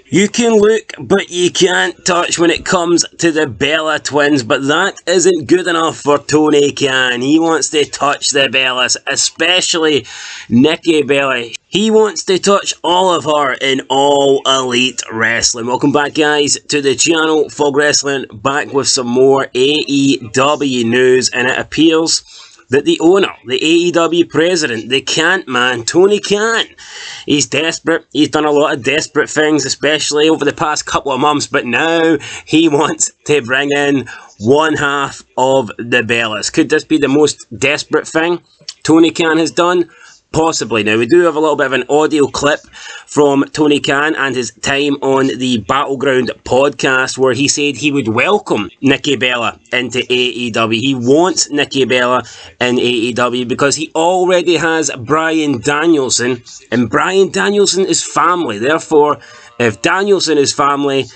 You can look, but you can't touch when it comes to the Bella twins, but that isn't good enough for Tony Khan. He wants to touch the Bellas, especially Nikki Bella. He wants to touch all of her in All Elite Wrestling. Welcome back, guys, to the channel. Fog Wrestling, back with some more AEW news, and it appears that the owner, the AEW president, the Kant man, Tony Khan, he's desperate. He's done a lot of desperate things, especially over the past couple of months, but now he wants to bring in one half of the Bellas. Could this be the most desperate thing Tony Khan has done? Possibly. Now, we do have a little bit of an audio clip from Tony Khan and his time on the Battleground podcast where he said he would welcome Nikki Bella into AEW. He wants Nikki Bella in AEW because he already has Bryan Danielson, and Bryan Danielson is family. Therefore, if Danielson is family,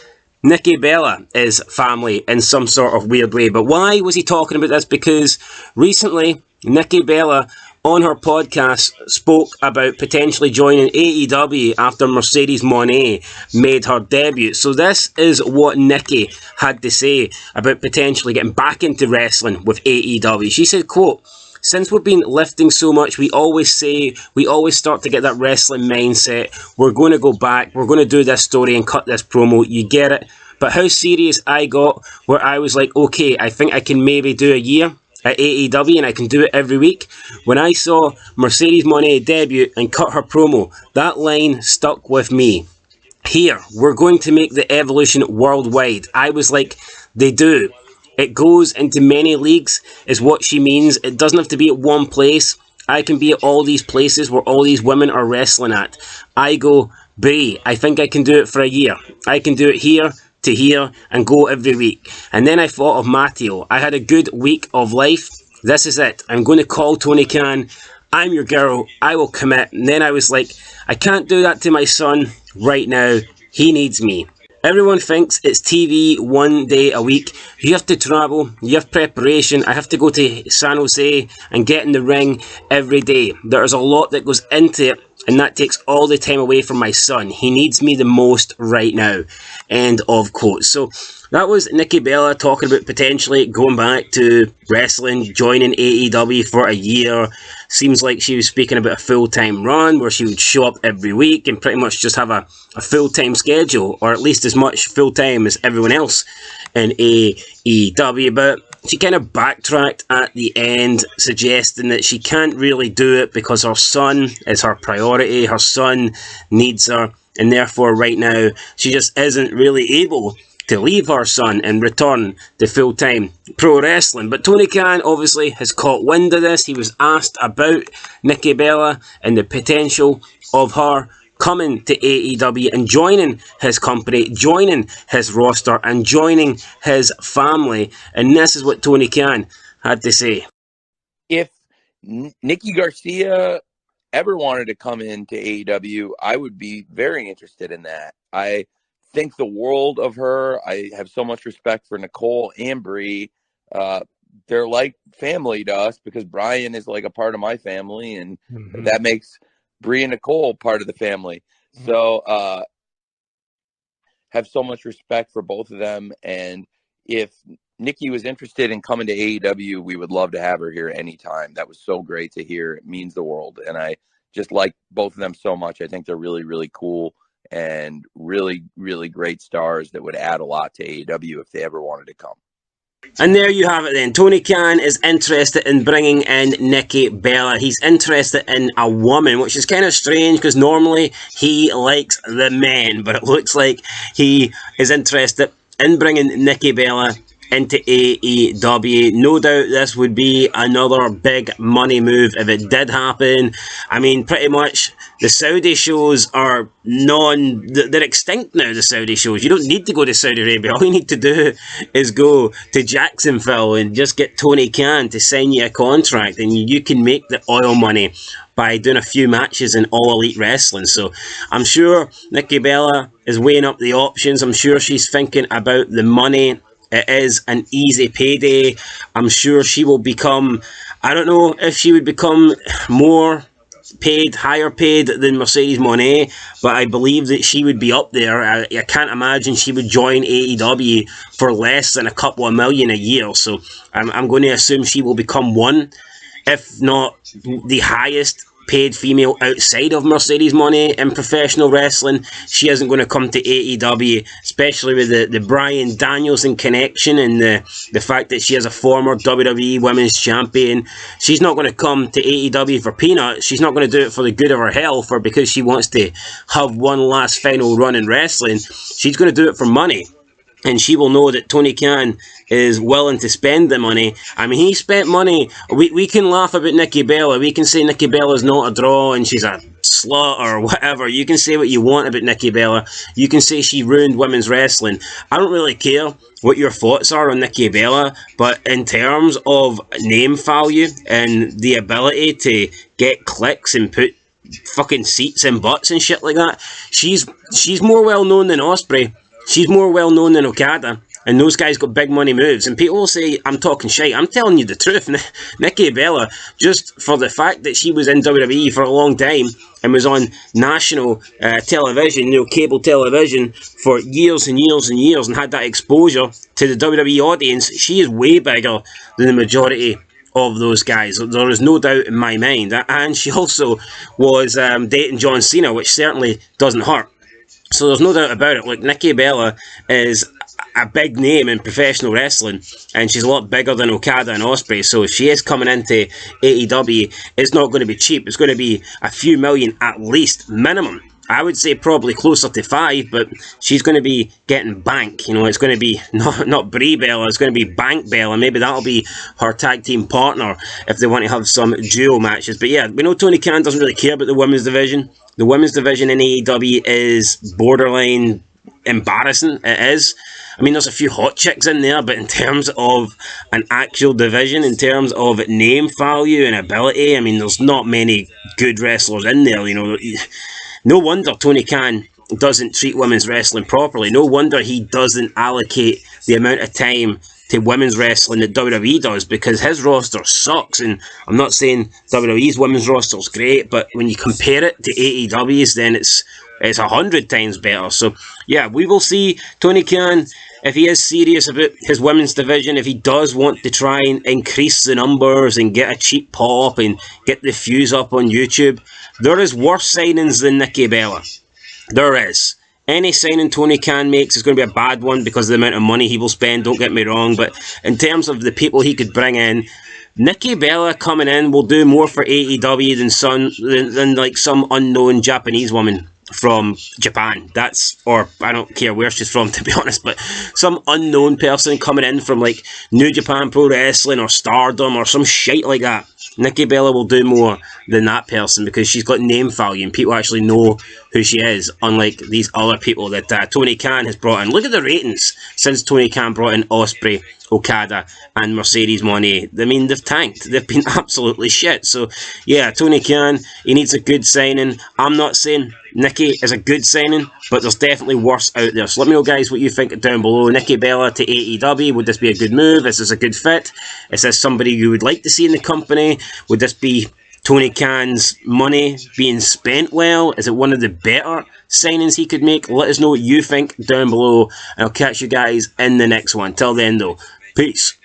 Nikki Bella is family in some sort of weird way. But why was he talking about this? Because recently, Nikki Bella on her podcast spoke about potentially joining AEW after Mercedes Moné made her debut. So this is what Nikki had to say about potentially getting back into wrestling with AEW. She said, quote, "Since we've been lifting so much, we always start to get that wrestling mindset. We're going to go back. We're going to do this story and cut this promo. You get it? But how serious I got where I was like, okay, I think I can maybe do a year at AEW and I can do it every week. When I saw Mercedes Moné debut and cut her promo, that line stuck with me. Here, we're going to make the evolution worldwide. I was like, they do. It goes into many leagues, is what she means. It doesn't have to be at one place. I can be at all these places where all these women are wrestling at. I go, Brie, I think I can do it for a year. I can do it here to here and go every week. And then I thought of Matteo. I had a good week of life. This is it. I'm going to call Tony Khan. I'm your girl. I will commit. And then I was like, I can't do that to my son right now. He needs me. Everyone thinks it's TV one day a week. You have to travel. You have preparation. I have to go to San Jose and get in the ring every day. There's a lot that goes into it, and that takes all the time away from my son. He needs me the most right now. End of quote. So that was Nikki Bella talking about potentially going back to wrestling, joining AEW for a year. Seems like she was speaking about a full-time run where she would show up every week and pretty much just have a full-time schedule, or at least as much full-time as everyone else in AEW. But she kind of backtracked at the end, suggesting that she can't really do it because her son is her priority. Her son needs her, and therefore right now she just isn't really able to leave her son and return to full-time pro wrestling. But Tony Khan obviously has caught wind of this. He was asked about Nikki Bella and the potential of her coming to AEW and joining his company, joining his roster, and joining his family. And this is what Tony Khan had to say. If Nikki Garcia ever wanted to come into AEW, I would be very interested in that. I think the world of her. I have so much respect for Nicole and Brie. They're like family to us because Brian is like a part of my family, and that makes Brie and Nicole part of the family. So have so much respect for both of them. And if Nikki was interested in coming to AEW, we would love to have her here anytime. That was so great to hear. It means the world. And I just like both of them so much. I think they're really, really cool and really, really great stars that would add a lot to AEW if they ever wanted to come. And there you have it then. Tony Khan is interested in bringing in Nikki Bella. He's interested in a woman, which is kind of strange because normally he likes the men. But it looks like he is interested in bringing Nikki Bella into AEW. No doubt this would be another big money move if it did happen. I mean, pretty much the Saudi shows are they're extinct now, the Saudi shows. You don't need to go to Saudi Arabia. All you need to do is go to Jacksonville and just get Tony Khan to sign you a contract, and you can make the oil money by doing a few matches in All Elite Wrestling. So I'm sure Nikki Bella is weighing up the options. I'm sure she's thinking about the money. It is an easy payday. I'm sure she will become, I don't know if she would become more paid, higher paid than Mercedes Moné, but I believe that she would be up there. I can't imagine she would join AEW for less than a couple of million a year. So I'm going to assume she will become one, if not the highest paid female outside of Mercedes Moné in professional wrestling. She isn't going to come to AEW, especially with the Bryan Danielson connection and the fact that she is a former WWE Women's Champion. She's not going to come to AEW for peanuts. She's not going to do it for the good of her health or because she wants to have one last final run in wrestling. She's going to do it for money. And she will know that Tony Khan is willing to spend the money. I mean, he spent money. We can laugh about Nikki Bella. We can say Nikki Bella's not a draw and she's a slut or whatever. You can say what you want about Nikki Bella. You can say she ruined women's wrestling. I don't really care what your thoughts are on Nikki Bella, but in terms of name value and the ability to get clicks and put fucking seats in butts and shit like that, she's more well known than Ospreay. She's more well known than Okada, and those guys got big money moves. And people will say I'm talking shite. I'm telling you the truth. Nikki Bella, just for the fact that she was in WWE for a long time and was on national television, cable television for years and years and years, and had that exposure to the WWE audience, she is way bigger than the majority of those guys. There is no doubt in my mind. And she also was dating John Cena, which certainly doesn't hurt. So there's no doubt about it. Look, Nikki Bella is a big name in professional wrestling, and she's a lot bigger than Okada and Ospreay. So if she is coming into AEW, it's not going to be cheap. It's going to be a few million at least, minimum. I would say probably closer to 5, but she's going to be getting bank. It's going to be not Brie Bella, it's going to be Bank Bella. Maybe that'll be her tag team partner if they want to have some duo matches. But yeah, we know Tony Khan doesn't really care about the women's division. The women's division in AEW is borderline embarrassing. It is. I mean, there's a few hot chicks in there, but in terms of an actual division, in terms of name value and ability, I mean, there's not many good wrestlers in there. No wonder Tony Khan doesn't treat women's wrestling properly. No wonder he doesn't allocate the amount of time to women's wrestling that WWE does, because his roster sucks. And I'm not saying WWE's women's roster is great, but when you compare it to AEW's, then it's 100 times better. So yeah, we will see Tony Khan, if he is serious about his women's division, if he does want to try and increase the numbers and get a cheap pop and get the views up on YouTube. There is worse signings than Nikki Bella. There is. Any signing Tony Khan makes is going to be a bad one because of the amount of money he will spend, don't get me wrong. But in terms of the people he could bring in, Nikki Bella coming in will do more for AEW than like some unknown Japanese woman from Japan. Or I don't care where she's from, to be honest, but some unknown person coming in from like New Japan Pro Wrestling or Stardom or some shite like that. Nikki Bella will do more than that person because she's got name value and people actually know who she is, unlike these other people that Tony Khan has brought in. Look at the ratings since Tony Khan brought in Ospreay, Okada and Mercedes Moné. I mean, they've tanked. They've been absolutely shit. So yeah, Tony Khan, he needs a good signing. I'm not saying Nikki is a good signing, but there's definitely worse out there. So let me know, guys, what you think down below. Nikki Bella to AEW, would this be a good move? Is this a good fit? Is this somebody you would like to see in the company? Would this be Tony Khan's money being spent well? Is it one of the better signings he could make? Let us know what you think down below, and I'll catch you guys in the next one. Till then, though, peace.